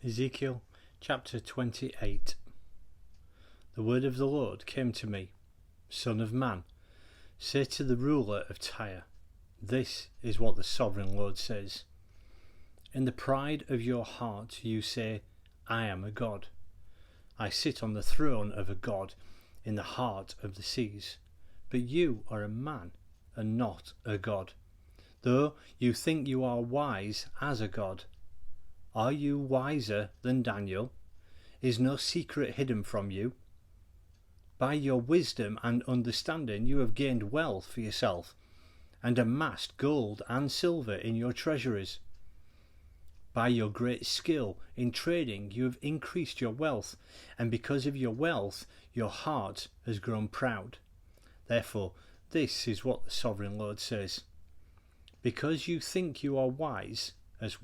Ezekiel chapter 28. The word of the Lord came to me, Son of man, say to the ruler of Tyre, this is what the sovereign Lord says. In the pride of your heart you say, I am a god. I sit on the throne of a god in the heart of the seas. But you are a man and not a god, though you think you are wise as a god. Are you wiser than Daniel? Is no secret hidden from you? By your wisdom and understanding you have gained wealth for yourself, and amassed gold and silver in your treasuries. By your great skill in trading you have increased your wealth, and because of your wealth your heart has grown proud. Therefore, this is what the sovereign Lord says. Because you think you are wise as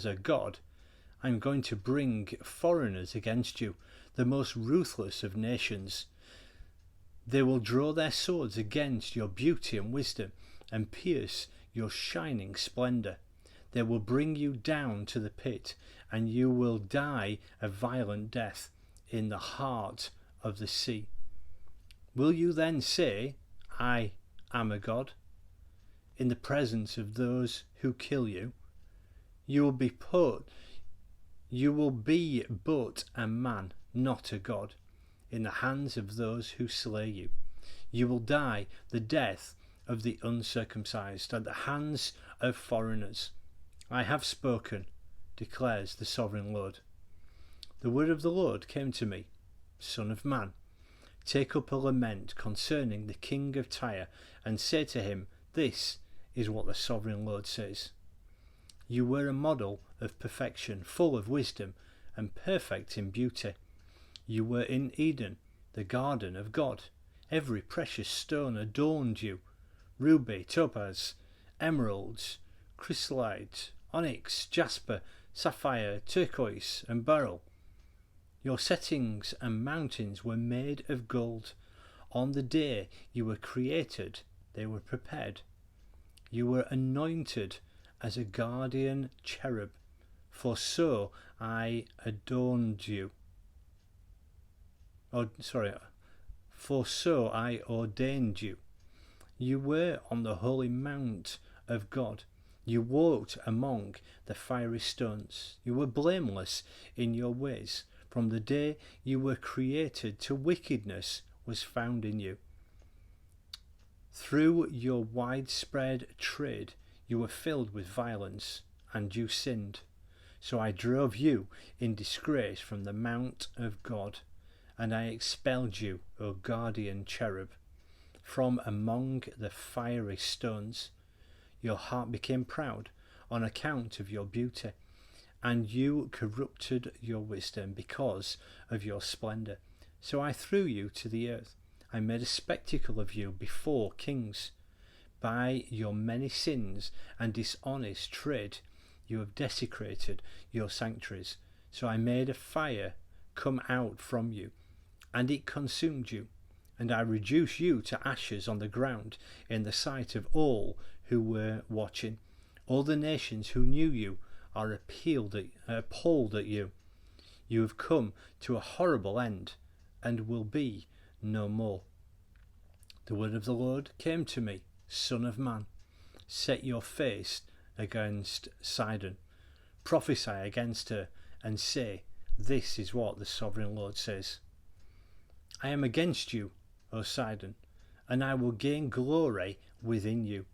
a god, I am going to bring foreigners against you, the most ruthless of nations. They will draw their swords against your beauty and wisdom, and pierce your shining splendor. They will bring you down to the pit, and you will die a violent death in the heart of the sea. Will you then say, I am a god? In the presence of those who kill you, you will be but a man, not a god, in the hands of those who slay you. You will die the death of the uncircumcised at the hands of foreigners. I have spoken, declares the sovereign Lord. The word of the Lord came to me, Son of man, take up a lament concerning the king of Tyre, and say to him, this is what the sovereign Lord says. You were a model of perfection, full of wisdom, and perfect in beauty. You were in Eden, the garden of God. Every precious stone adorned you: ruby, topaz, emeralds, chrysolite, onyx, jasper, sapphire, turquoise, and beryl. Your settings and mountains were made of gold. On the day you were created, they were prepared. You were anointed as a guardian cherub, for so I adorned you. For so I ordained you. You were on the holy mount of God. You walked among the fiery stones. You were blameless in your ways. From the day you were created to wickedness was found in you. Through your widespread trade you were filled with violence, and you sinned. So I drove you in disgrace from the mount of God, and I expelled you, O guardian cherub, from among the fiery stones. Your heart became proud on account of your beauty, and you corrupted your wisdom because of your splendor. So I threw you to the earth. I made a spectacle of you before kings. By your many sins and dishonest trade, you have desecrated your sanctuaries. So I made a fire come out from you, and it consumed you. And I reduced you to ashes on the ground in the sight of all who were watching. All the nations who knew you are appalled at you. You have come to a horrible end, and will be no more. The word of the Lord came to me, Son of man, set your face against Sidon, prophesy against her, and say, this is what the sovereign Lord says. I am against you, O Sidon, and I will gain glory within you.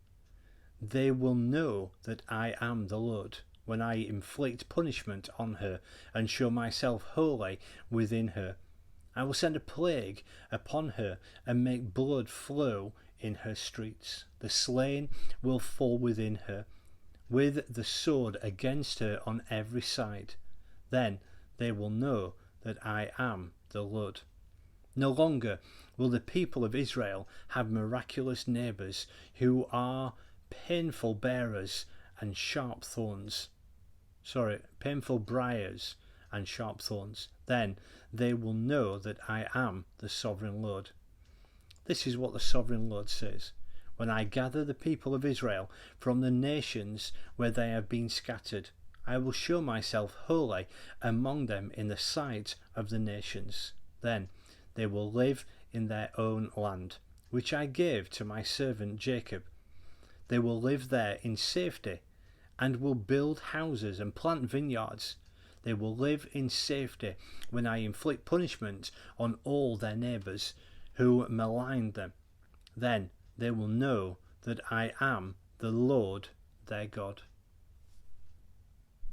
They will know that I am the Lord, when I inflict punishment on her and show myself holy within her. I will send a plague upon her and make blood flow in her streets. The slain will fall within her, with the sword against her on every side. Then they will know that I am the Lord. No longer will the people of Israel have miraculous neighbours who are painful briers and sharp thorns. Then they will know that I am the sovereign Lord. This is what the sovereign Lord says. When I gather the people of Israel from the nations where they have been scattered, I will show myself holy among them in the sight of the nations. Then they will live in their own land, which I gave to my servant Jacob. They will live there in safety, and will build houses and plant vineyards. They will live in safety when I inflict punishment on all their neighbours who maligned them. Then they will know that I am the Lord their God.